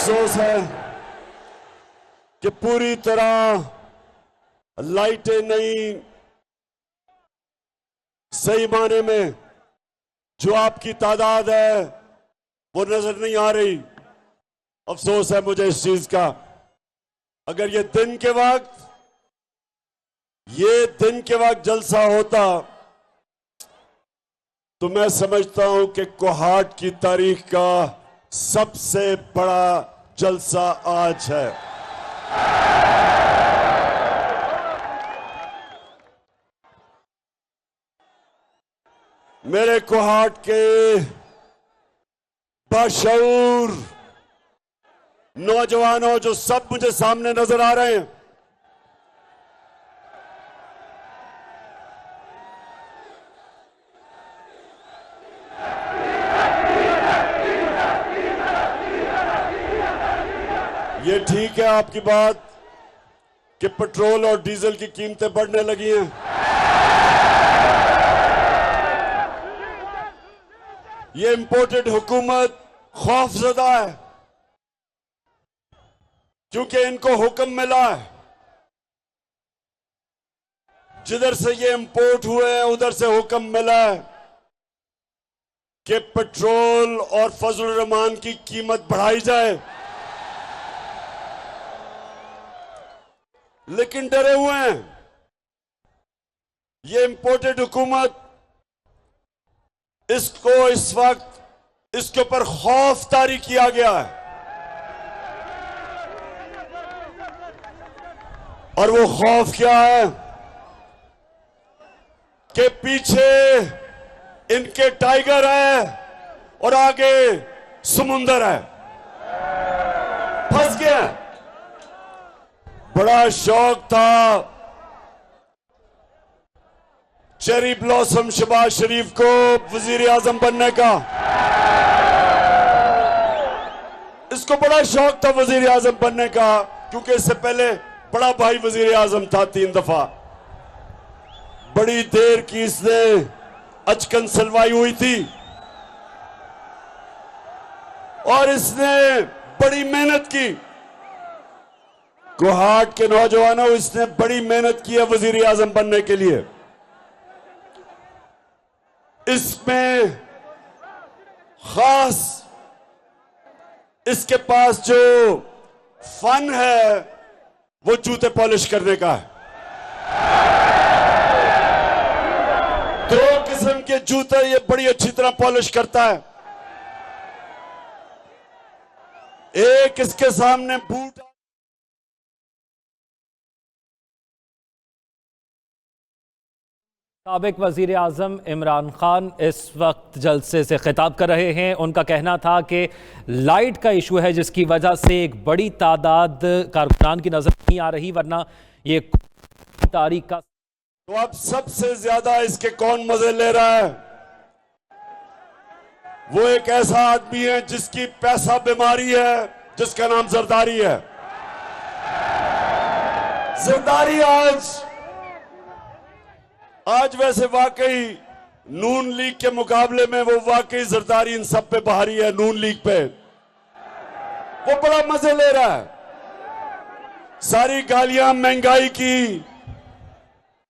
अफसोस है कि पूरी तरह लाइटें नहीं, सही माने में जो आपकी तादाद है वो नजर नहीं आ रही। अफसोस है मुझे इस चीज का। अगर ये दिन के वक्त जलसा होता तो मैं समझता हूं कि कोहाट की तारीख का सबसे बड़ा जलसा आज है। मेरे कोहाट के बाशऊर नौजवानों जो सब मुझे सामने नजर आ रहे हैं, ये ठीक है आपकी बात कि पेट्रोल और डीजल की कीमतें बढ़ने लगी हैं। ये इंपोर्टेड हुकूमत खौफजदा है क्योंकि इनको हुक्म मिला है, जिधर से ये इंपोर्ट हुए हैं उधर से हुक्म मिला है कि पेट्रोल और फजलुर रहमान की कीमत बढ़ाई जाए, लेकिन डरे हुए हैं। ये इंपोर्टेड हुकूमत इसको इस वक्त इसके ऊपर खौफ तारी किया गया है और वो खौफ क्या है कि पीछे इनके टाइगर है और आगे समुंदर है, फंस गए। बड़ा शौक था चेरी ब्लॉसम शहबाज शरीफ को वजीर आजम बनने का। इसको बड़ा शौक था वजीर आजम बनने का क्योंकि इससे पहले बड़ा भाई वजीर आजम था 3 दफा। बड़ी देर की इसने अचकन सलवाई हुई थी और इसने बड़ी मेहनत की। कोहाट के नौजवानों, इसने बड़ी मेहनत की है वजीर आजम बनने के लिए। इसमें खास इसके पास जो फन है वो जूते पॉलिश करने का है। 2 किस्म के जूते ये बड़ी अच्छी तरह पॉलिश करता है। एक इसके सामने बूट, साबिक वज़ीर आज़म इमरान खान इस वक्त जलसे से खिताब कर रहे हैं। उनका कहना था कि लाइट का इशू है जिसकी वजह से एक बड़ी तादाद कारकुनान की नजर नहीं आ रही, वरना ये तारीख का। तो अब सबसे ज्यादा इसके कौन मजे ले रहा है? वो एक ऐसा आदमी है जिसकी पैसा बीमारी है, जिसका नाम जरदारी है। जरदारी आज वैसे वाकई नून लीग के मुकाबले में वो वाकई जरदारी इन सब पे भारी है। नून लीग पे वो बड़ा मजे ले रहा है। सारी गालियां महंगाई की,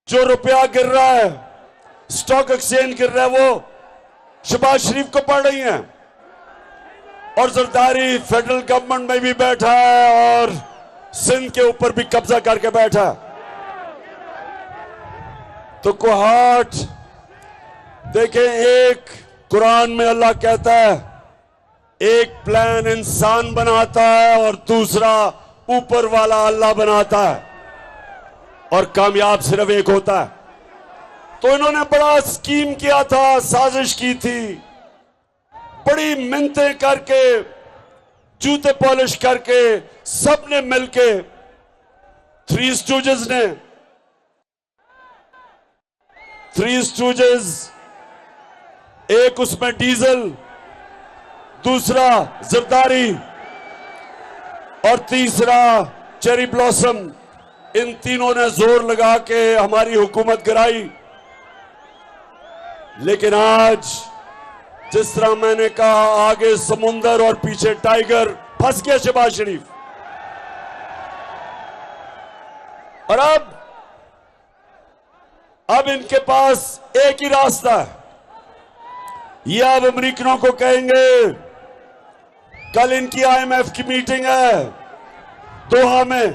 जो रुपया गिर रहा है, स्टॉक एक्सचेंज गिर रहा है, वो शहबाज शरीफ को पड़ रही हैं। और जरदारी फेडरल गवर्नमेंट में भी बैठा है और सिंध के ऊपर भी कब्जा करके बैठा है। तो कोहाट देखें, एक कुरान में अल्लाह कहता है एक प्लान इंसान बनाता है और दूसरा ऊपर वाला अल्लाह बनाता है और कामयाब सिर्फ एक होता है। तो इन्होंने बड़ा स्कीम किया था, साजिश की थी, बड़ी मिन्नतें करके, जूते पॉलिश करके, सबने मिलके, 3 स्टूजेस ने, 3 स्टूजेस, एक उसमें डीजल, दूसरा जरदारी और तीसरा चेरी ब्लॉसम, इन तीनों ने जोर लगा के हमारी हुकूमत गिराई। लेकिन आज जिस तरह मैंने कहा, आगे समुंदर और पीछे टाइगर फंस गया शहबाज शरीफ। और अब इनके पास एक ही रास्ता है। ये अब अमेरिकनों को कहेंगे, कल इनकी IMF की मीटिंग है दोहा में,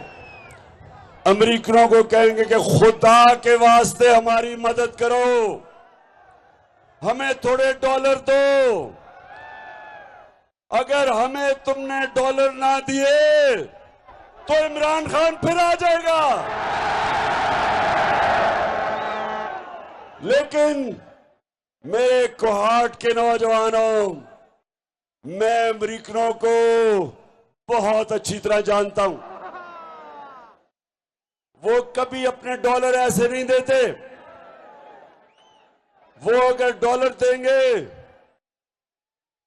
अमेरिकनों को कहेंगे कि खुदा के वास्ते हमारी मदद करो, हमें थोड़े डॉलर दो। अगर हमें तुमने डॉलर ना दिए तो इमरान खान फिर आ जाएगा। लेकिन मेरे कोहाट के नौजवानों, मैं अमेरिकनों को बहुत अच्छी तरह जानता हूं। वो कभी अपने डॉलर ऐसे नहीं देते। वो अगर डॉलर देंगे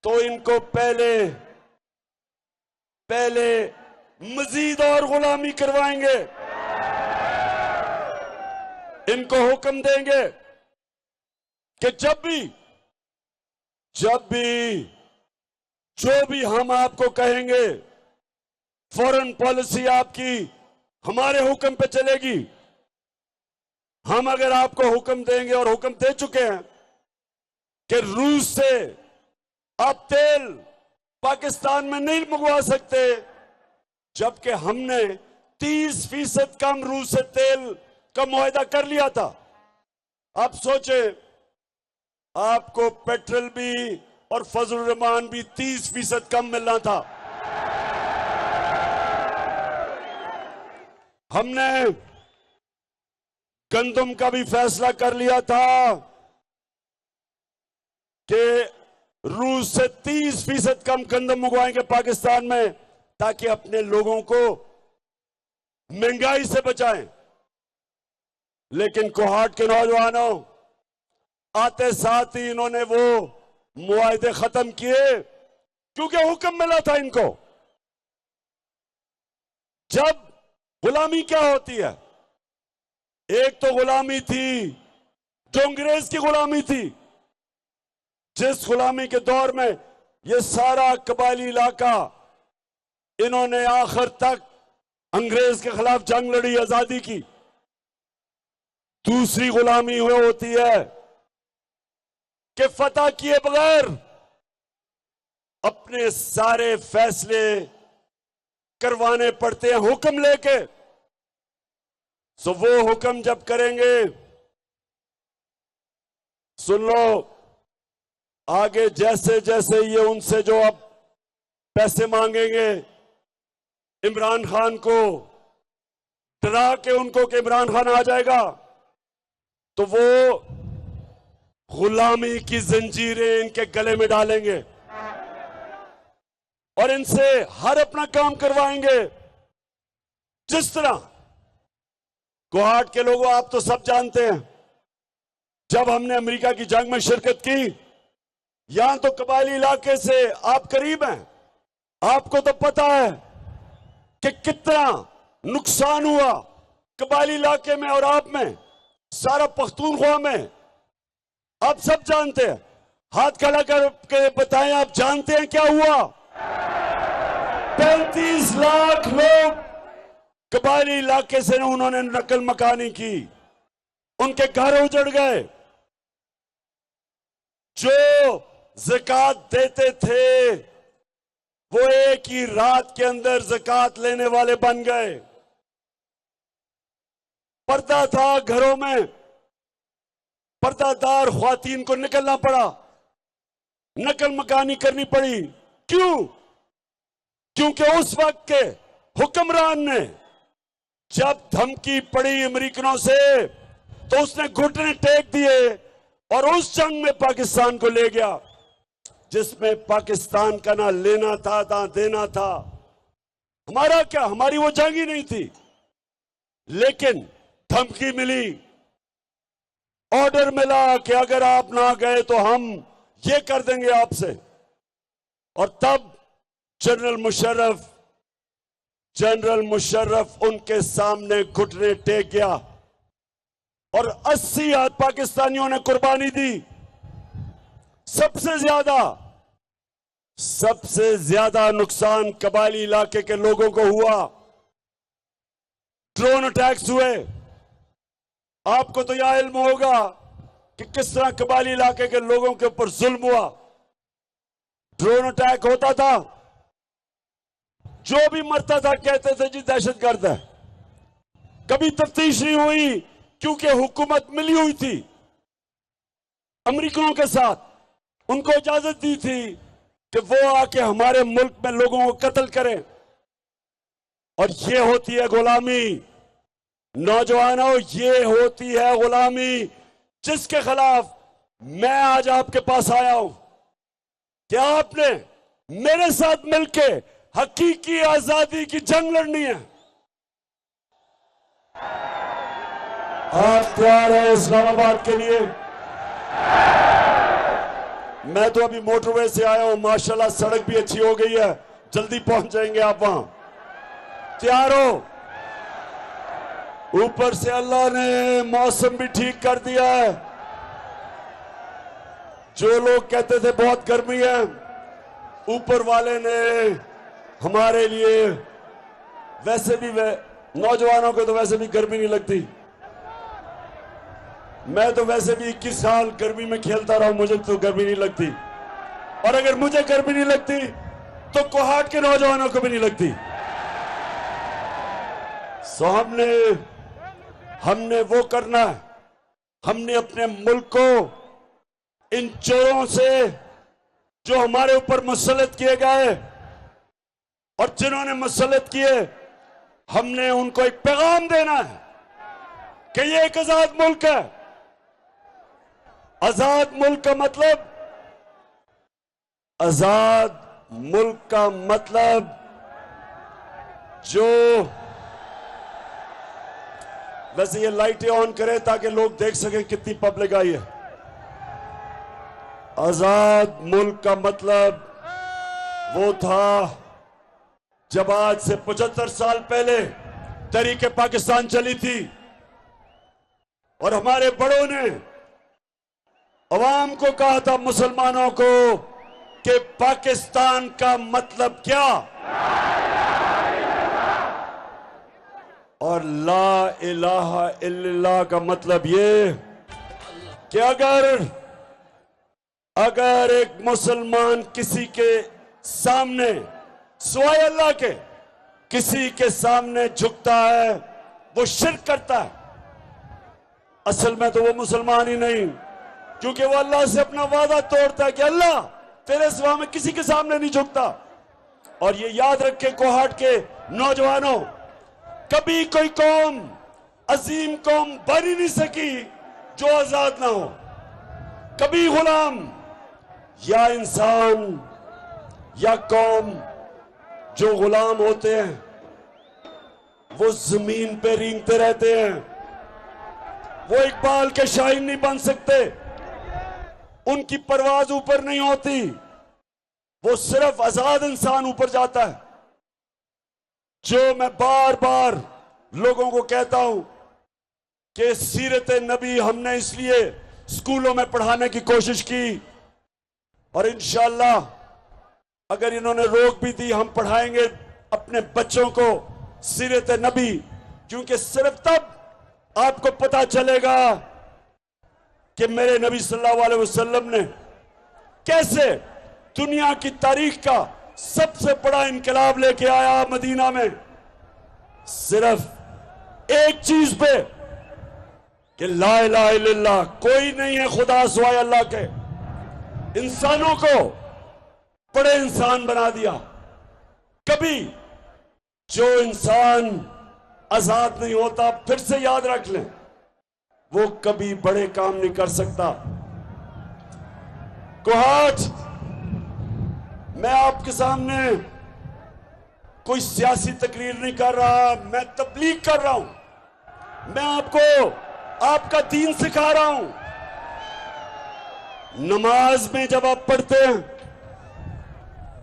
तो इनको पहले मजीद और गुलामी करवाएंगे। इनको हुक्म देंगे कि जब भी जो भी हम आपको कहेंगे, फॉरेन पॉलिसी आपकी हमारे हुक्म पे चलेगी। हम अगर आपको हुक्म देंगे, और हुक्म दे चुके हैं, कि रूस से आप तेल पाकिस्तान में नहीं मंगवा सकते, जबकि हमने 30% कम रूस से तेल का मुआहदा कर लिया था। आप सोचे, आपको पेट्रोल भी और फजल रहमान भी 30% कम मिलना था। हमने गंदम का भी फैसला कर लिया था कि रूस से 30% कम गंदम मंगवाएंगे पाकिस्तान में, ताकि अपने लोगों को महंगाई से बचाएं। लेकिन कोहाट के नौजवानों, आते साथ ही इन्होंने वो मुआहदे खत्म किए, क्योंकि हुक्म मिला था इनको। जब गुलामी क्या होती है, एक तो गुलामी थी जो अंग्रेज की गुलामी थी, जिस गुलामी के दौर में ये सारा कबायली इलाका इन्होंने आखिर तक अंग्रेज के खिलाफ जंग लड़ी, आजादी की। दूसरी गुलामी हुई होती है कि फतह किए बगैर अपने सारे फैसले करवाने पड़ते हैं हुक्म लेके। सो वो हुक्म जब करेंगे, सुन लो, आगे जैसे जैसे ये उनसे जो अब पैसे मांगेंगे, इमरान खान को डरा के उनको कि इमरान खान आ जाएगा, तो वो गुलामी की जंजीरें इनके गले में डालेंगे और इनसे हर अपना काम करवाएंगे। जिस तरह कोहाट के लोगों, आप तो सब जानते हैं, जब हमने अमेरिका की जंग में शिरकत की, यहां तो कबायली इलाके से आप करीब हैं, आपको तो पता है कि कितना नुकसान हुआ कबायली इलाके में और आप में, सारा पख्तूनख्वा में। आप सब जानते हैं। हाथ खड़ा करके बताएं, आप जानते हैं क्या हुआ? 35 लाख लोग कबायली इलाके से उन्होंने नकल मकानी की, उनके घर उजड़ गए। जो ज़कात देते थे वो एक ही रात के अंदर ज़कात लेने वाले बन गए। पर्दा था घरों में, पर्दादार ख्वातीन को निकलना पड़ा, नकल मकानी करनी पड़ी। क्यों? क्योंकि उस वक्त के हुक्मरान ने जब धमकी पड़ी अमेरिकनों से, तो उसने घुटने टेक दिए और उस जंग में पाकिस्तान को ले गया, जिसमें पाकिस्तान का ना लेना था ना देना था। हमारा क्या, हमारी वो जंग ही नहीं थी। लेकिन धमकी मिली, ऑर्डर मिला कि अगर आप ना गए तो हम ये कर देंगे आपसे। और तब जनरल मुशर्रफ उनके सामने घुटने टेक गया और 80 पाकिस्तानियों ने कुर्बानी दी। सबसे ज्यादा सबसे ज्यादा नुकसान कबायली इलाके के लोगों को हुआ। ड्रोन अटैक्स हुए। आपको तो यह इल्म होगा कि किस तरह कबायली इलाके के लोगों के ऊपर जुल्म हुआ। ड्रोन अटैक होता था, जो भी मरता था कहते थे जी दहशतगर्द है। कभी तफ्तीश नहीं हुई क्योंकि हुकूमत मिली हुई थी अमेरिकनों के साथ, उनको इजाजत दी थी कि वो आके हमारे मुल्क में लोगों को कत्ल करें। और ये होती है गुलामी। नौजवानों, ये होती है गुलामी जिसके खिलाफ मैं आज आपके पास आया हूं। क्या आपने मेरे साथ मिलके हकीकी आजादी की जंग लड़नी है? आप तैयार हैं इस्लामाबाद के लिए? मैं तो अभी मोटरवे से आया हूं, माशाल्लाह सड़क भी अच्छी हो गई है, जल्दी पहुंच जाएंगे आप वहां। तैयार हो? ऊपर से अल्लाह ने मौसम भी ठीक कर दिया है। जो लोग कहते थे बहुत गर्मी है, ऊपर वाले ने हमारे लिए, वैसे भी नौजवानों को तो वैसे भी गर्मी नहीं लगती। मैं तो वैसे भी 21 साल गर्मी में खेलता रहा हूं, मुझे तो गर्मी नहीं लगती। और अगर मुझे गर्मी नहीं लगती तो कोहाट के नौजवानों को भी नहीं लगती। सो हमने वो करना है। हमने अपने मुल्क को इन चोरों से जो हमारे ऊपर मुसल्लत किए गए और जिन्होंने मुसल्लत किए, हमने उनको एक पैगाम देना है कि ये एक आजाद मुल्क है। आजाद मुल्क का मतलब, आजाद मुल्क का मतलब जो, वैसे ये लाइटें ऑन करें ताकि लोग देख सकें कितनी पब्लिक आई है। आजाद मुल्क का मतलब वो था जब आज से 75 साल पहले तहरीक पाकिस्तान चली थी और हमारे बड़ों ने अवाम को कहा था, मुसलमानों को, कि पाकिस्तान का मतलब क्या, और ला इलाहा इल्लल्लाह का मतलब ये कि अगर एक मुसलमान किसी के सामने सिवाय अल्लाह के किसी के सामने झुकता है, वो शिर्क करता है। असल में तो वो मुसलमान ही नहीं, क्योंकि वो अल्लाह से अपना वादा तोड़ता है कि अल्लाह तेरे सिवा में किसी के सामने नहीं झुकता। और ये याद रखे कोहाट के नौजवानों, कभी कोई कौम, अजीम कौम बन ही नहीं सकी जो आजाद ना हो। कभी गुलाम या इंसान या कौम जो गुलाम होते हैं वो जमीन पे रेंगते रहते हैं, वो इकबाल के शाहीन नहीं बन सकते, उनकी परवाज ऊपर नहीं होती, वो सिर्फ आजाद इंसान ऊपर जाता है। जो मैं बार बार लोगों को कहता हूं कि सीरत नबी हमने इसलिए स्कूलों में पढ़ाने की कोशिश की, और इंशाअल्लाह अगर इन्होंने रोक भी दी, हम पढ़ाएंगे अपने बच्चों को सीरत नबी, क्योंकि सिर्फ तब आपको पता चलेगा कि मेरे नबी सल्लल्लाहु अलैहि वसल्लम ने कैसे दुनिया की तारीख का सबसे बड़ा इनकलाब लेके आया मदीना में, सिर्फ एक चीज पे कि ला इलाहा इल्लल्लाह, कोई नहीं है खुदा सिवाय अल्लाह के। इंसानों को बड़े इंसान बना दिया। कभी जो इंसान आजाद नहीं होता, फिर से याद रख लें, वो कभी बड़े काम नहीं कर सकता। कोहाट, मैं आपके सामने कोई सियासी तकरीर नहीं कर रहा, मैं तबलीग कर रहा हूं। मैं आपको आपका दीन सिखा रहा हूं। नमाज में जब आप पढ़ते हैं,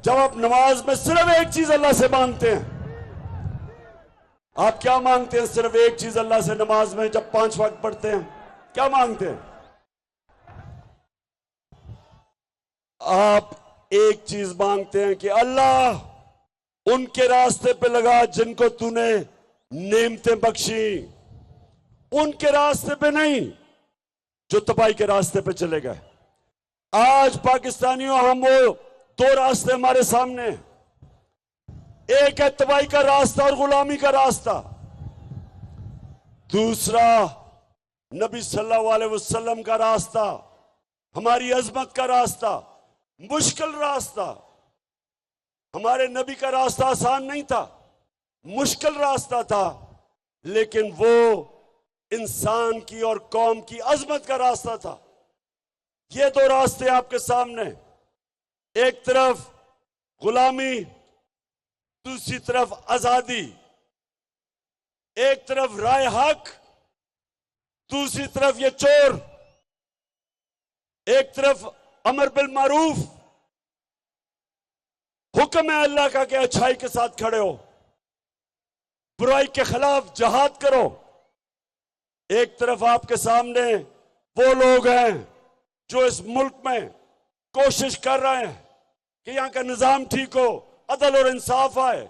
जब आप नमाज में सिर्फ एक चीज अल्लाह से मांगते हैं, आप क्या मांगते हैं? सिर्फ एक चीज अल्लाह से नमाज में जब 5 वक्त पढ़ते हैं, क्या मांगते हैं? आप एक चीज मांगते हैं कि अल्लाह उनके रास्ते पे लगा जिनको तूने नेमतें बख्शी, उनके रास्ते पे नहीं जो तबाही के रास्ते पे चले गए। आज पाकिस्तानियों, हम वो दो रास्ते हमारे सामने, एक है तबाही का रास्ता और गुलामी का रास्ता, दूसरा नबी सल्लल्लाहु अलैहि वसल्लम का रास्ता, हमारी अजमत का रास्ता, मुश्किल रास्ता। हमारे नबी का रास्ता आसान नहीं था, मुश्किल रास्ता था, लेकिन वो इंसान की और कौम की अजमत का रास्ता था। ये दो रास्ते आपके सामने, एक तरफ गुलामी, दूसरी तरफ आजादी, एक तरफ राय हक, दूसरी तरफ ये चोर, एक तरफ अमर बिल मारूफ, हुक्म है अल्लाह का कि अच्छाई के साथ खड़े हो, बुराई के खिलाफ जहाद करो। एक तरफ आपके सामने वो लोग हैं जो इस मुल्क में कोशिश कर रहे हैं कि यहां का निजाम ठीक हो, अदल और इंसाफ आए,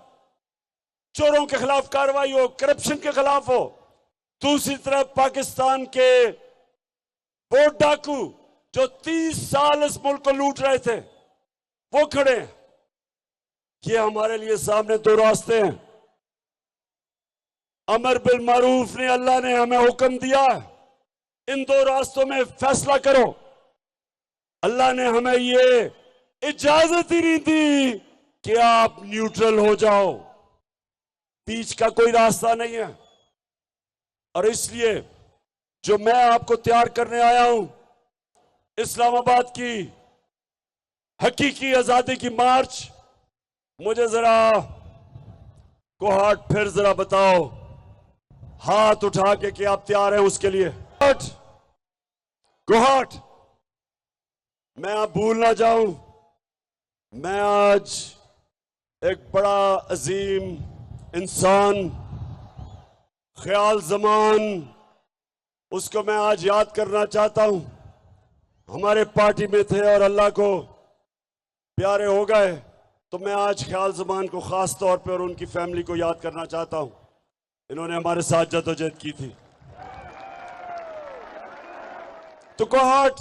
चोरों के खिलाफ कार्रवाई हो, करप्शन के खिलाफ हो। दूसरी तरफ पाकिस्तान के वोट डाकू जो 30 साल इस मुल्क को लूट रहे थे, वो खड़े हैं। ये हमारे लिए सामने दो रास्ते हैं। अमर बिल मारूफ ने, अल्लाह ने हमें हुक्म दिया, इन दो रास्तों में फैसला करो। अल्लाह ने हमें ये इजाजत ही नहीं दी कि आप न्यूट्रल हो जाओ, बीच का कोई रास्ता नहीं है। और इसलिए जो मैं आपको तैयार करने आया हूं, इस्लामाबाद की हकीकी आजादी की मार्च, मुझे जरा कोहाट फिर जरा बताओ, हाथ उठा के कि आप तैयार हैं उसके लिए। कोहाट, मैं आप भूल ना जाऊं, मैं आज एक बड़ा अजीम इंसान, ख्याल जमान, उसको मैं आज याद करना चाहता हूं। हमारे पार्टी में थे और अल्लाह को प्यारे हो गए, तो मैं आज ख्याल जमान को खास तौर पे और उनकी फैमिली को याद करना चाहता हूं। इन्होंने हमारे साथ जदोजहद की थी। तो कोहाट,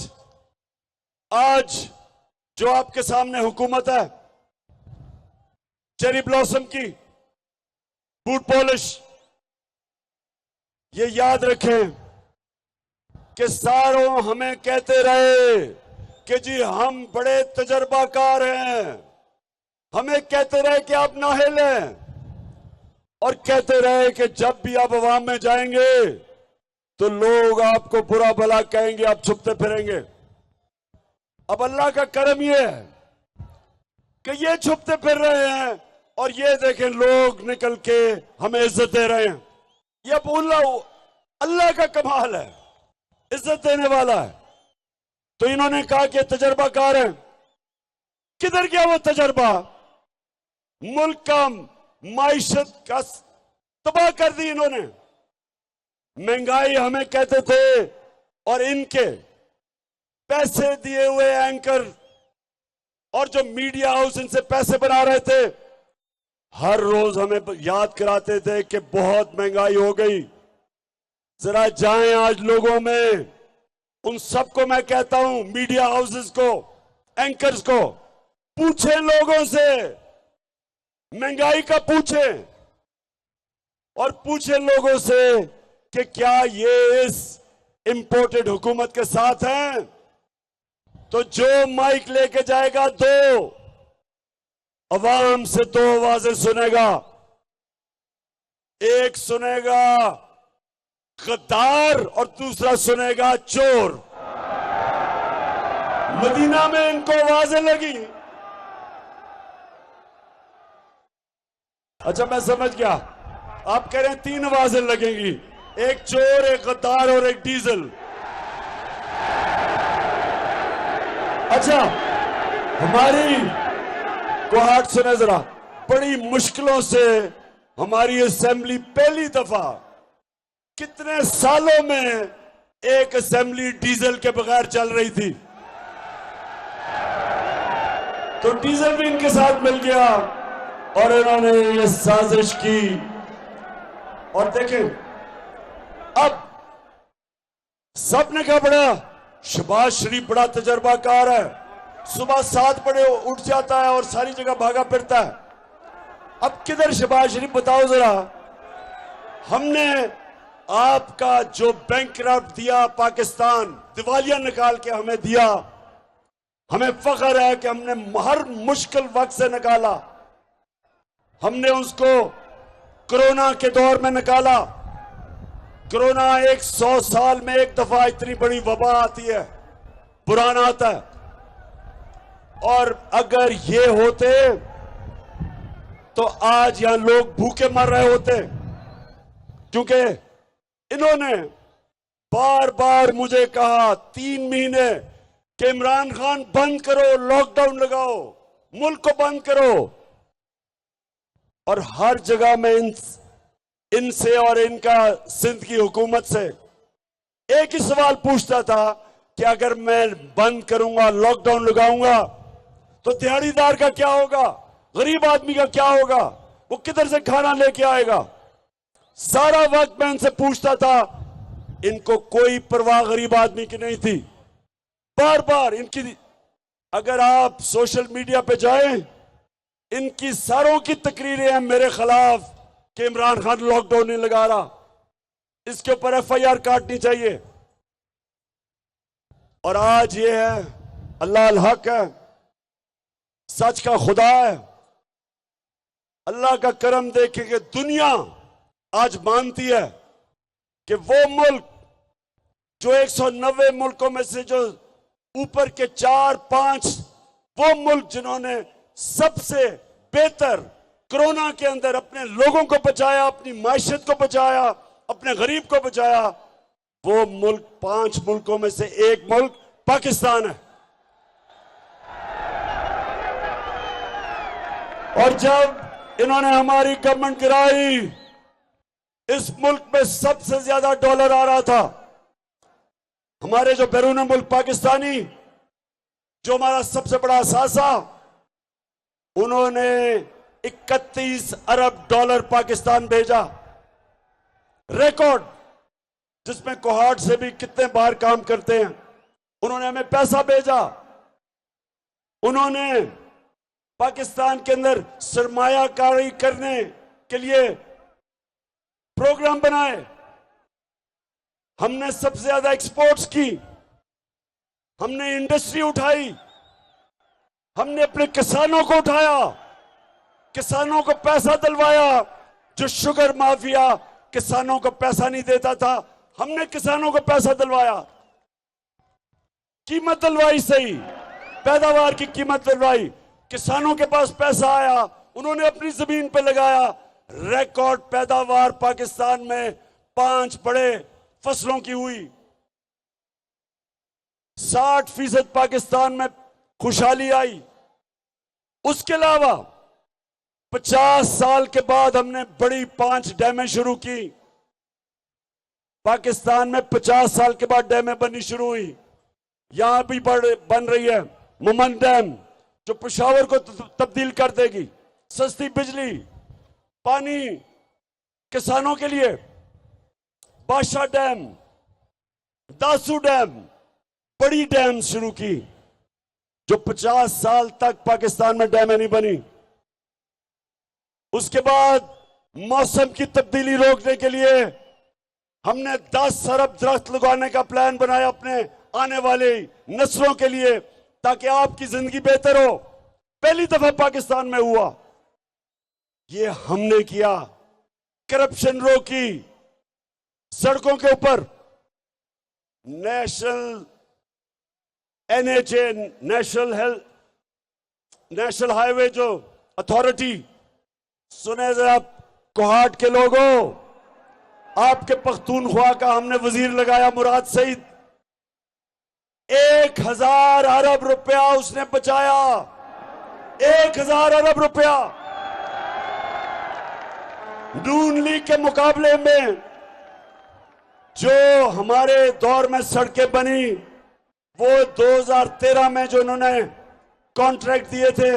आज जो आपके सामने हुकूमत है, चेरी ब्लॉसम की, बूट पॉलिश, ये याद रखें कि सारों हमें कहते रहे कि जी हम बड़े तजर्बाकार हैं, हमें कहते रहे कि आप नाहिल हैं, और कहते रहे कि जब भी आप अवाम में जाएंगे तो लोग आपको बुरा भला कहेंगे, आप छुपते फिरेंगे। अब अल्लाह का करम यह है कि ये छुपते फिर रहे हैं और ये देखें लोग निकल के हमें इज्जत दे रहे हैं। ये अल्लाह का कमाल है, इज्जत देने वाला है। तो इन्होंने कहा कि तजर्बाकार है, किधर गया वो तजर्बा? मुल्क का माइशत का तबाह कर दी इन्होंने। महंगाई हमें कहते थे, और इनके पैसे दिए हुए एंकर और जो मीडिया हाउस इनसे पैसे बना रहे थे, हर रोज हमें याद कराते थे कि बहुत महंगाई हो गई। जरा जाएं आज लोगों में, उन सबको मैं कहता हूं, मीडिया हाउसेस को, एंकर्स को, पूछें लोगों से, महंगाई का पूछें, और पूछें लोगों से कि क्या ये इस इंपोर्टेड हुकूमत के साथ हैं। तो जो माइक लेके जाएगा, दो अवाम से दो आवाजें सुनेगा। एक सुनेगा गद्दार और दूसरा सुनेगा चोर। मदीना में इनको आवाजें लगी। अच्छा, मैं समझ गया, आप कह रहे हैं 3 आवाजें लगेंगी, एक चोर, एक गद्दार और एक डीजल। अच्छा, हमारी कोहाट सुने जरा, बड़ी मुश्किलों से हमारी असेंबली पहली दफा कितने सालों में एक असेंबली डीजल के बगैर चल रही थी। तो डीजल भी इनके साथ मिल गया और इन्होंने ये साजिश की। और देखें, अब सबने कहा बड़ा शहबाज शरीफ बड़ा तजर्बाकार है, सुबह 7 बजे उठ जाता है और सारी जगह भागा फिरता है। अब किधर शहबाज शरीफ, बताओ जरा। हमने आपका जो बैंकरप्ट दिया पाकिस्तान, दिवालिया निकाल के हमें दिया, हमें फख्र है कि हमने हर मुश्किल वक्त से निकाला। हमने उसको कोरोना के दौर में निकाला। कोरोना 100 साल में एक दफा इतनी बड़ी वबा आती है, बुरान आता है। और अगर ये होते तो आज यहां लोग भूखे मर रहे होते, क्योंकि इन्होंने बार बार मुझे कहा 3 महीने कि इमरान खान बंद करो, लॉकडाउन लगाओ, मुल्क को बंद करो। और हर जगह में इनसे और इनका सिंध की हुकूमत से एक ही सवाल पूछता था कि अगर मैं बंद करूंगा, लॉकडाउन लगाऊंगा, तो दिहाड़ीदार का क्या होगा, गरीब आदमी का क्या होगा, वो किधर से खाना लेके आएगा। सारा वक्त मैं इनसे पूछता था, इनको कोई परवाह गरीब आदमी की नहीं थी। बार बार इनकी, अगर आप सोशल मीडिया पे जाएं, इनकी सारों की तकरीरें हैं मेरे खिलाफ कि इमरान खान लॉकडाउन नहीं लगा रहा, इसके ऊपर FIR काटनी चाहिए। और आज ये है, अल्लाह अल हक है, सच का खुदा है। अल्लाह का करम देखे कि दुनिया आज मानती है कि वो मुल्क जो 190 मुल्कों में से जो ऊपर के 4-5 वो मुल्क जिन्होंने सबसे बेहतर कोरोना के अंदर अपने लोगों को बचाया, अपनी मायशत को बचाया, अपने गरीब को बचाया, वो मुल्क 5 मुल्कों में से एक मुल्क पाकिस्तान है। और जब इन्होंने हमारी गवर्नमेंट गिराई, इस मुल्क में सबसे ज्यादा डॉलर आ रहा था। हमारे जो बैरून मुल्क पाकिस्तानी, जो हमारा सबसे बड़ा असासा, उन्होंने 31 अरब डॉलर पाकिस्तान भेजा, रिकॉर्ड, जिसमें कोहाट से भी कितने बाहर काम करते हैं। उन्होंने हमें पैसा भेजा। उन्होंने पाकिस्तान के अंदर सरमायाकारी करने के लिए प्रोग्राम बनाए। हमने सबसे ज्यादा एक्सपोर्ट्स की, हमने इंडस्ट्री उठाई, हमने अपने किसानों को उठाया, किसानों को पैसा दिलवाया। जो शुगर माफिया किसानों को पैसा नहीं देता था, हमने किसानों को पैसा दिलवाया, कीमत दिलवाई, सही पैदावार की कीमत दिलवाई। किसानों के पास पैसा आया, उन्होंने अपनी जमीन पे लगाया। रिकॉर्ड पैदावार पाकिस्तान में 5 बड़े फसलों की हुई। 60% पाकिस्तान में खुशहाली आई। उसके अलावा 50 साल के बाद हमने बड़ी 5 डैमें शुरू की। पाकिस्तान में 50 साल के बाद डैमें बननी शुरू हुई। यहां भी बन रही है मुमन डैम, जो पेशावर को तब्दील कर देगी। सस्ती बिजली, पानी किसानों के लिए। बादशाह डैम, दासू डैम, बड़ी डैम शुरू की, जो 50 साल तक पाकिस्तान में डैमें नहीं बनी। उसके बाद मौसम की तब्दीली रोकने के लिए हमने 10 अरब दरख्त लगाने का प्लान बनाया अपने आने वाली नस्लों के लिए, ताकि आपकी जिंदगी बेहतर हो। पहली दफा पाकिस्तान में हुआ। ये हमने किया। करप्शन रोकी। सड़कों के ऊपर नेशनल NHA, नेशनल हाईवे जो अथॉरिटी, सुने जरा कोहाट के लोगों, आपके पख्तूनख्वा का हमने वजीर लगाया मुराद सईद। 1000 अरब रुपया उसने बचाया। 1000 अरब रुपया। नून लीग के मुकाबले में जो हमारे दौर में सड़कें बनी, वो 2013 में जो उन्होंने कॉन्ट्रैक्ट दिए थे,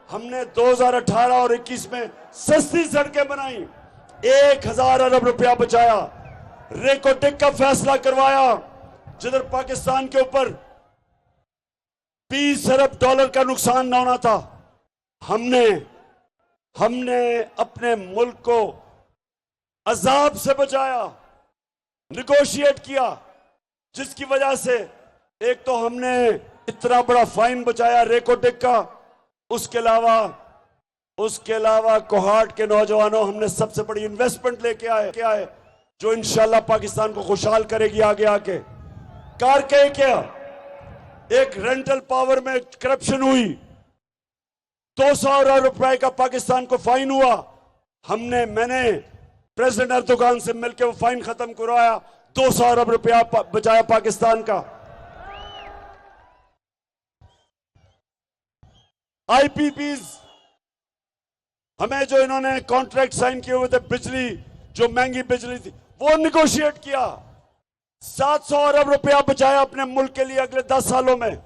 हमने 2018 और 21 में सस्ती सड़कें बनाई, 1000 अरब रुपया बचाया, रेकोटेक का फैसला करवाया, जिधर पाकिस्तान के ऊपर 20 अरब डॉलर का नुकसान न होना था। हमने अपने मुल्क को अजाब से बचाया, निगोशिएट किया, जिसकी वजह से एक तो हमने इतना बड़ा फाइन बचाया रेकोटेक का, उसके अलावा कोहाट के नौजवानों हमने सबसे बड़ी इन्वेस्टमेंट लेके आए जो इंशाल्लाह पाकिस्तान को खुशहाल करेगी आगे आके। कारके क्या, एक रेंटल पावर में करप्शन हुई, 200 अरब रुपए का पाकिस्तान को फाइन हुआ, मैंने प्रेसिडेंट एर्दोगान से मिलकर वो फाइन खत्म करवाया, 200 अरब रुपया बचाया पाकिस्तान का। आईपीपीज, हमें जो इन्होंने कॉन्ट्रैक्ट साइन किए हुए थे, बिजली जो महंगी बिजली थी वो निगोशिएट किया, 700 अरब रुपया बचाया अपने मुल्क के लिए अगले 10 सालों में।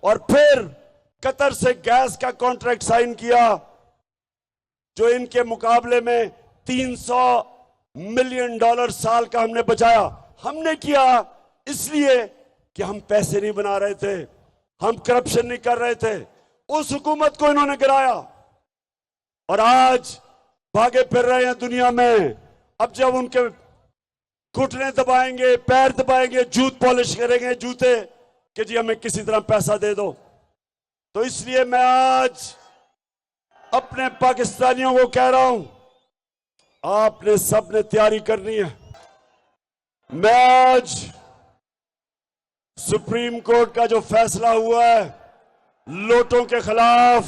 और फिर कतर से गैस का कॉन्ट्रैक्ट साइन किया जो इनके मुकाबले में $300 मिलियन साल का हमने बचाया। हमने किया इसलिए कि हम पैसे नहीं बना रहे थे, हम करप्शन नहीं कर रहे थे, उस हुकूमत को इन्होंने गिराया और आज भागे फिर रहे हैं दुनिया में। अब जब उनके घुटने दबाएंगे, पैर दबाएंगे, जूत पॉलिश करेंगे जूते कि जी हमें किसी तरह पैसा दे दो। तो इसलिए मैं आज अपने पाकिस्तानियों को कह रहा हूं, आपने सबने तैयारी करनी है। मैं आज सुप्रीम कोर्ट का जो फैसला हुआ है लोटों के खिलाफ,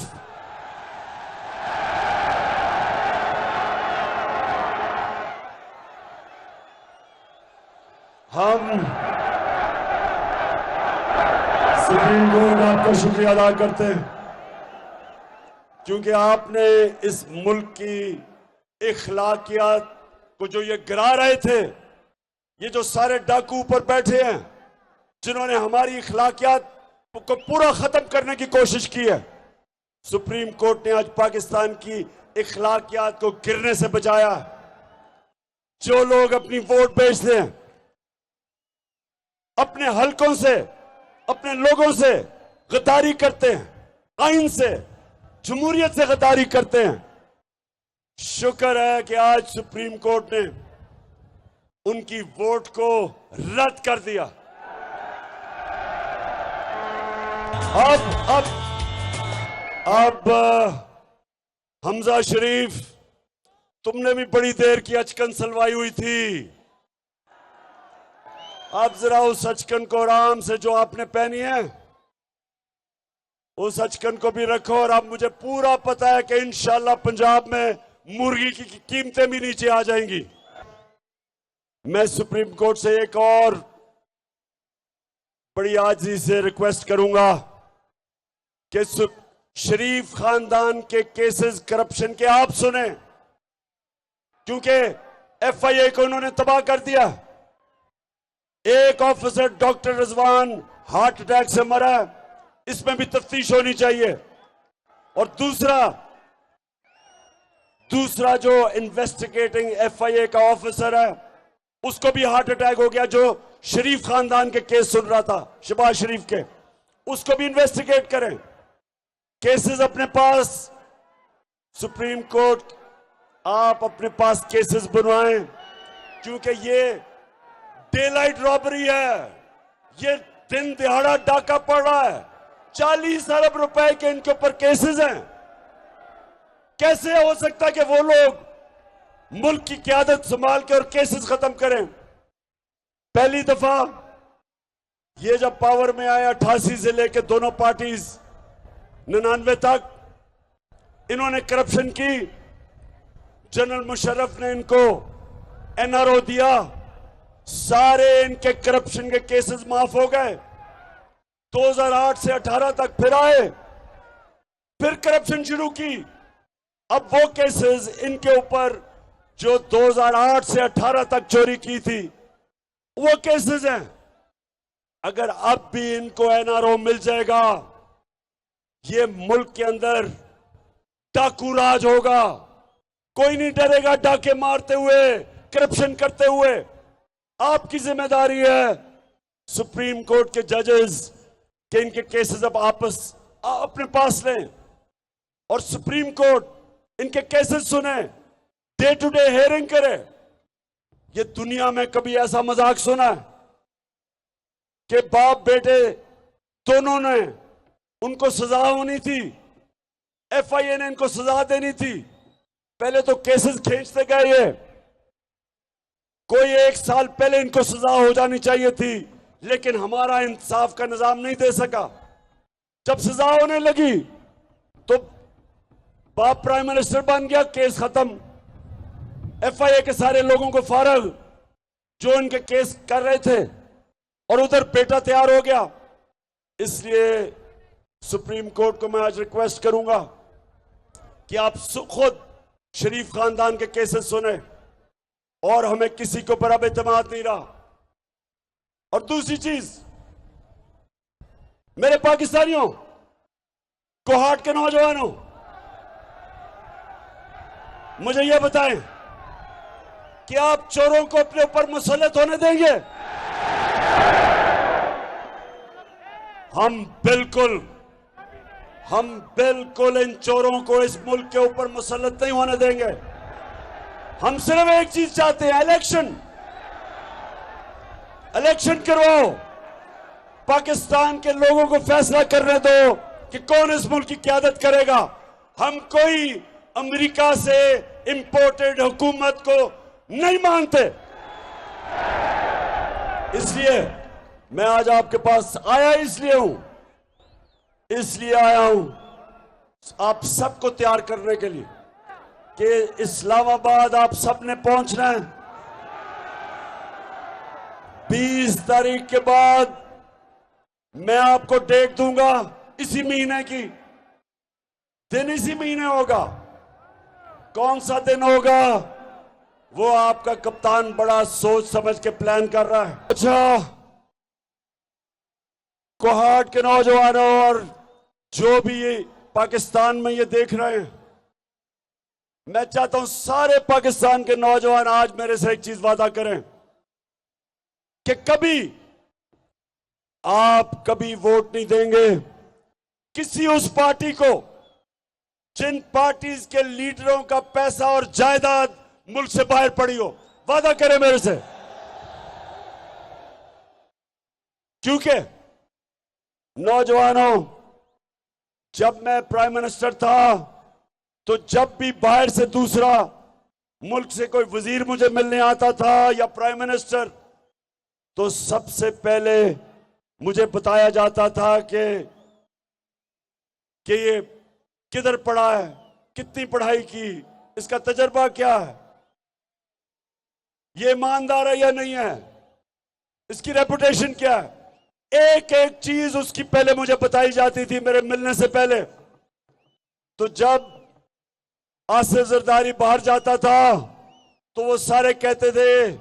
हम सुप्रीम कोर्ट आपका शुक्रिया अदा करते हैं क्योंकि आपने इस मुल्क की इखलाकियात को जो ये गिरा रहे थे, ये जो सारे डाकू ऊपर बैठे हैं जिन्होंने हमारी इखलाकियात को पूरा खत्म करने की कोशिश की है, सुप्रीम कोर्ट ने आज पाकिस्तान की इखलाकियात को गिरने से बचाया। जो लोग अपनी वोट बेचते हैं, अपने हलकों से, अपने लोगों से गद्दारी करते हैं, आइन से, जमहूरियत से गद्दारी करते हैं, शुक्र है कि आज सुप्रीम कोर्ट ने उनकी वोट को रद्द कर दिया। अब हमजा शरीफ, तुमने भी बड़ी देर की अचकन सलवाई हुई थी, अब जरा उस अचकन को आराम से जो आपने पहनी है उस अचकन को भी रखो। और अब मुझे पूरा पता है कि इंशाल्लाह पंजाब में मुर्गी की कीमतें भी नीचे आ जाएंगी। मैं सुप्रीम कोर्ट से एक और बड़ी आजिज़ी से रिक्वेस्ट करूंगा कि शरीफ खानदान के केसेस करप्शन के आप सुने, क्योंकि एफआईए को उन्होंने तबाह कर दिया। एक officer doctor Rizwan heart attack से मरा, इसमें भी तफ्तीश होनी चाहिए। और दूसरा जो इन्वेस्टिगेटिंग एफआईए का ऑफिसर है उसको भी हार्ट अटैक हो गया, जो शरीफ खानदान के केस सुन रहा था, शहबाज शरीफ के, उसको भी इन्वेस्टिगेट करें। केसेस अपने पास, सुप्रीम कोर्ट आप अपने पास केसेस बनवाएं, क्योंकि ये डे लाइट रॉबरी है, ये दिन दिहाड़ा डाका पड़ रहा है, 40 अरब रुपए के इनके ऊपर केसेस हैं। कैसे हो सकता है कि वो लोग मुल्क की क़यादत संभाल के और केसेस खत्म करें? पहली दफा ये जब पावर में आया 88 से लेकर दोनों पार्टीज 99 तक इन्होंने करप्शन की, जनरल मुशर्रफ ने इनको एनआरओ दिया, सारे इनके करप्शन के केसेस माफ हो गए। 2008 से 18 तक फिर आए, फिर करप्शन शुरू की। अब वो केसेस इनके ऊपर जो 2008 से 18 तक चोरी की थी वो केसेस हैं। अगर अब भी इनको एनआरओ मिल जाएगा ये मुल्क के अंदर डाकू राज होगा। कोई नहीं डरेगा डाके मारते हुए, करप्शन करते हुए। आपकी जिम्मेदारी है सुप्रीम कोर्ट के जजेस के इनके केसेस अब आपस अपने पास लें और सुप्रीम कोर्ट इनके केसेस सुने, डे टू डे हेयरिंग करे। ये दुनिया में कभी ऐसा मजाक सुना है कि बाप बेटे दोनों ने उनको सजा होनी थी, एफआईए ने इनको सजा देनी थी। पहले तो केसेस खींचते गए ये, कोई 1 साल पहले इनको सजा हो जानी चाहिए थी, लेकिन हमारा इंसाफ का निजाम नहीं दे सका। जब सजा होने लगी तो बाप प्राइम मिनिस्टर बन गया, केस खत्म, एफआईए के सारे लोगों को फारग जो इनके केस कर रहे थे, और उधर बेटा तैयार हो गया। इसलिए सुप्रीम कोर्ट को मैं आज रिक्वेस्ट करूंगा कि आप खुद शरीफ खानदान के केसेस सुने, और हमें किसी के ऊपर अब एतमाद नहीं रहा। और दूसरी चीज, मेरे पाकिस्तानियों, कोहाट के नौजवानों, मुझे यह बताएं कि आप चोरों को अपने ऊपर मुसल्लत होने देंगे? हम बिल्कुल इन चोरों को इस मुल्क के ऊपर मुसल्लत नहीं होने देंगे। हम सिर्फ एक चीज चाहते हैं, इलेक्शन करवाओ, पाकिस्तान के लोगों को फैसला करने दो कि कौन इस मुल्क की क़यादत करेगा। हम कोई अमेरिका से इंपोर्टेड हुकूमत को नहीं मानते। इसलिए मैं आज आपके पास आया इसलिए आया हूं आप सबको तैयार करने के लिए कि इस्लामाबाद आप सबने पहुंचना है। 20 तारीख के बाद मैं आपको डेट दूंगा, इसी महीने की। दिन इसी महीने होगा। कौन सा दिन होगा वो आपका कप्तान बड़ा सोच समझ के प्लान कर रहा है। अच्छा, कोहाट के नौजवानों और जो भी ये पाकिस्तान में ये देख रहे हैं, मैं चाहता हूं सारे पाकिस्तान के नौजवान आज मेरे से एक चीज वादा करें कि आप कभी वोट नहीं देंगे किसी उस पार्टी को जिन पार्टीज के लीडरों का पैसा और जायदाद मुल्क से बाहर पड़ी हो। वादा करें मेरे से, क्योंकि नौजवानों, जब मैं प्राइम मिनिस्टर था तो जब भी बाहर से दूसरा मुल्क से कोई वजीर मुझे मिलने आता था या प्राइम मिनिस्टर, तो सबसे पहले मुझे बताया जाता था कि ये किधर पढ़ा है, कितनी पढ़ाई की, इसका तजर्बा क्या है, ये ईमानदार है या नहीं है, इसकी रेपुटेशन क्या है। एक एक चीज उसकी पहले मुझे बताई जाती थी मेरे मिलने से पहले। तो जब आसिफ जरदारी बाहर जाता था तो वो सारे कहते थे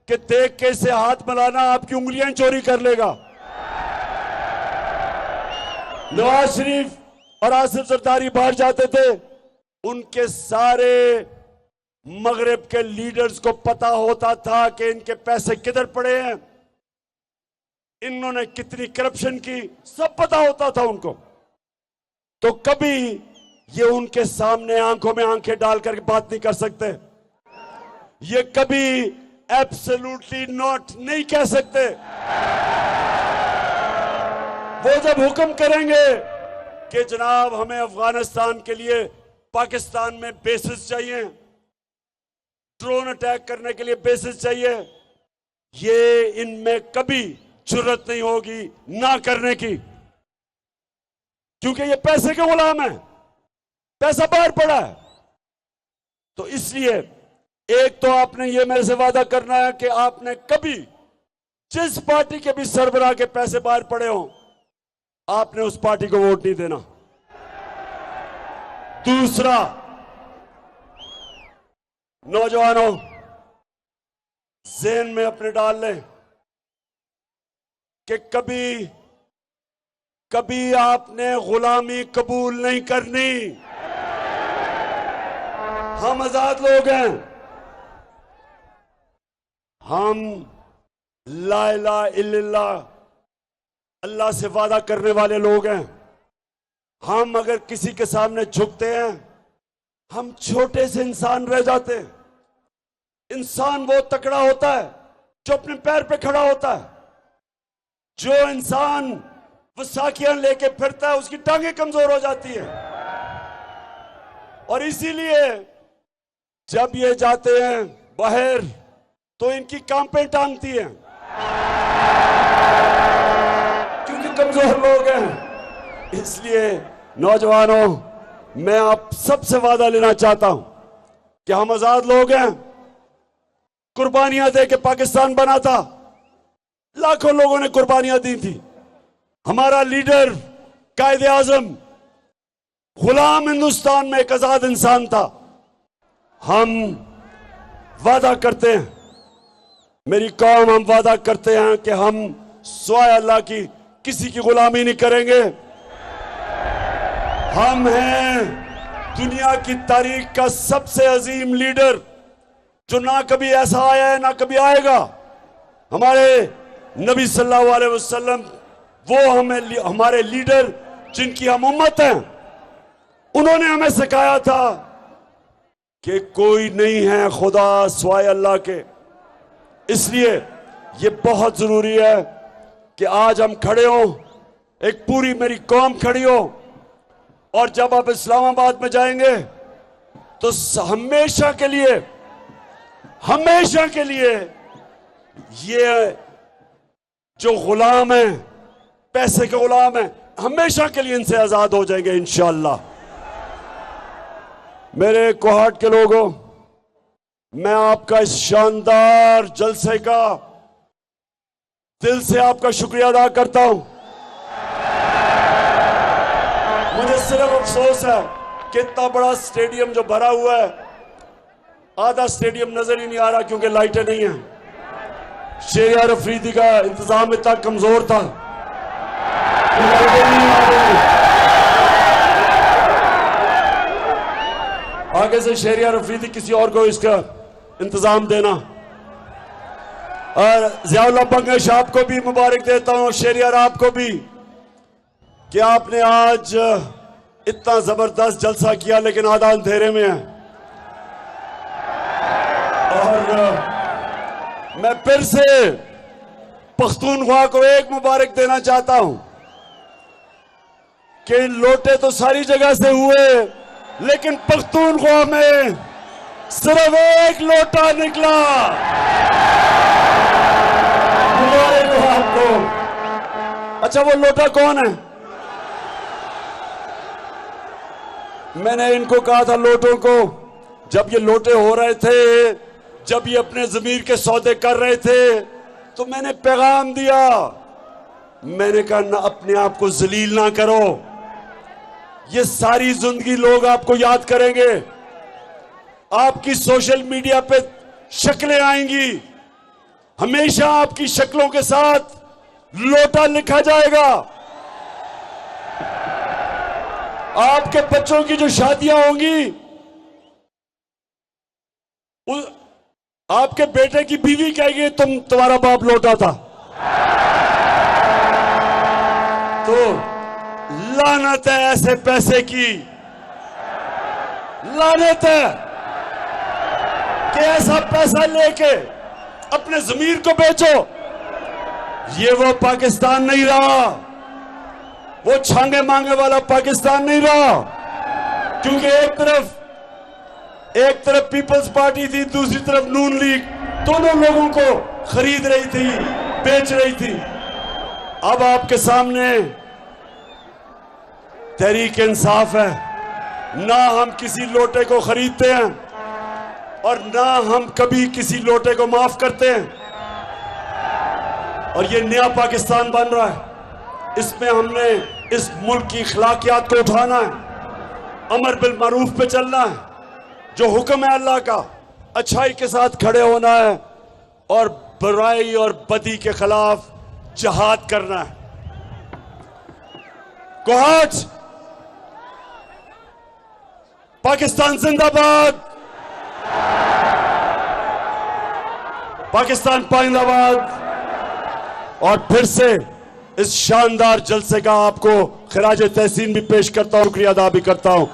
कि देख के इसे हाथ मिलाना, आपकी उंगलियां चोरी कर लेगा। नवाज शरीफ और आसिफ जरदारी बाहर जाते थे, उनके सारे मगरिब के लीडर्स को पता होता था कि इनके पैसे किधर पड़े हैं, इन्होंने कितनी करप्शन की, सब पता होता था उनको। तो कभी ये उनके सामने आंखों में आंखें डालकर बात नहीं कर सकते, ये कभी एब्सोल्युटली नॉट नहीं कह सकते। वो जब हुक्म करेंगे कि जनाब हमें अफगानिस्तान के लिए पाकिस्तान में बेसिस चाहिए, ड्रोन अटैक करने के लिए बेसिस चाहिए, ये इनमें कभी जुर्रत नहीं होगी ना करने की, क्योंकि ये पैसे के गुलाम है, पैसा बाहर पड़ा है। तो इसलिए एक तो आपने ये मेरे से वादा करना है कि आपने कभी जिस पार्टी के भी सरबराह के पैसे बाहर पड़े हों, आपने उस पार्टी को वोट नहीं देना। दूसरा, नौजवानों, ज़हन में अपने डाल लें कि कभी कभी आपने गुलामी कबूल नहीं करनी। हम आजाद लोग हैं। हम ला इलाहा इल्लल्लाह अल्लाह से वादा करने वाले लोग हैं। हम अगर किसी के सामने झुकते हैं, हम छोटे से इंसान रह जाते हैं। इंसान वो तकड़ा होता है जो अपने पैर पे खड़ा होता है। जो इंसान वसाखियां लेके फिरता है, उसकी टांगें कमजोर हो जाती है। और इसीलिए जब ये जाते हैं बाहर तो इनकी कांपें टांगती हैं, क्योंकि कमजोर लोग हैं। इसलिए नौजवानों, मैं आप सबसे वादा लेना चाहता हूं कि हम आजाद लोग हैं। कुर्बानियां दे के पाकिस्तान बना था। लाखों लोगों ने कुर्बानियां दी थी। हमारा लीडर कायदे आजम गुलाम हिंदुस्तान में एक आजाद इंसान था। हम वादा करते हैं, मेरी कौम, हम वादा करते हैं कि हम स्वाय अल्लाह की किसी की गुलामी नहीं करेंगे। हम हैं दुनिया की तारीख का सबसे अजीम लीडर, जो ना कभी ऐसा आया है ना कभी आएगा। हमारे नबी सल्लल्लाहु अलैहि वसल्लम वो हमारे लीडर जिनकी हम उम्मत हैं, उन्होंने हमें सिखाया था कि कोई नहीं है खुदा सिवाय अल्लाह के। इसलिए ये बहुत जरूरी है कि आज हम खड़े हों, एक पूरी मेरी कौम खड़ी हो। और जब आप इस्लामाबाद में जाएंगे तो हमेशा के लिए ये जो गुलाम है, पैसे के गुलाम है, हमेशा के लिए इनसे आजाद हो जाएंगे इंशाअल्लाह। मेरे कोहाट के लोगों, मैं आपका इस शानदार जलसे का दिल से आपका शुक्रिया अदा करता हूं। मुझे सिर्फ अफसोस है कि इतना बड़ा स्टेडियम जो भरा हुआ है, आधा स्टेडियम नजर ही नहीं आ रहा क्योंकि लाइटें नहीं है। शेरियार अफरीदी का इंतजाम इतना कमजोर था, आगे से शेरियार अफरीदी किसी और को इसका इंतजाम देना। और ज़ियाउल्लाह बंगश आपको भी मुबारक देता हूं, शेरियार आपको भी, कि आपने आज इतना जबरदस्त जलसा किया, लेकिन आधा अंधेरे में है। और मैं फिर से पख्तूनख्वा को एक मुबारक देना चाहता हूं कि लोटे तो सारी जगह से हुए, लेकिन पख्तूनख्वा में सिर्फ एक लोटा निकला। मुबारक हो आपको। अच्छा, वो लोटा कौन है? मैंने इनको कहा था लोटों को, जब ये लोटे हो रहे थे, जब ये अपने ज़मीर के सौदे कर रहे थे, तो मैंने पैगाम दिया, मैंने कहा ना, अपने आप को जलील ना करो। ये सारी जिंदगी लोग आपको याद करेंगे, आपकी सोशल मीडिया पे शक्लें आएंगी, हमेशा आपकी शक्लों के साथ लोटा लिखा जाएगा। आपके बच्चों की जो शादियां होंगी, आपके बेटे की बीवी कहेगी तुम्हारा बाप लोटा था। तो लानत है ऐसे पैसे की, लानत है कि ऐसा पैसा लेके अपने जमीर को बेचो। ये वो पाकिस्तान नहीं रहा, वो छांगे मांगे वाला पाकिस्तान नहीं रहा। क्योंकि एक तरफ पीपल्स पार्टी थी, दूसरी तरफ नून लीग, दोनों लोगों को खरीद रही थी, बेच रही थी। अब आपके सामने तहरीक इंसाफ है। ना हम किसी लोटे को खरीदते हैं और ना हम कभी किसी लोटे को माफ करते हैं। और ये नया पाकिस्तान बन रहा है, इसमें हमने इस मुल्क की अखलाकियात को उठाना है, अमर बिल मारूफ पे चलना है, जो हुक्म है अल्लाह का, अच्छाई के साथ खड़े होना है और बुराई और बदी के खिलाफ जिहाद करना है। कोहाट, पाकिस्तान जिंदाबाद, पाकिस्तान पाइंदाबाद। और फिर से इस शानदार जलसे का आपको खिराज तहसीन भी पेश करता हूं, शुक्रिया अदा भी करता हूं।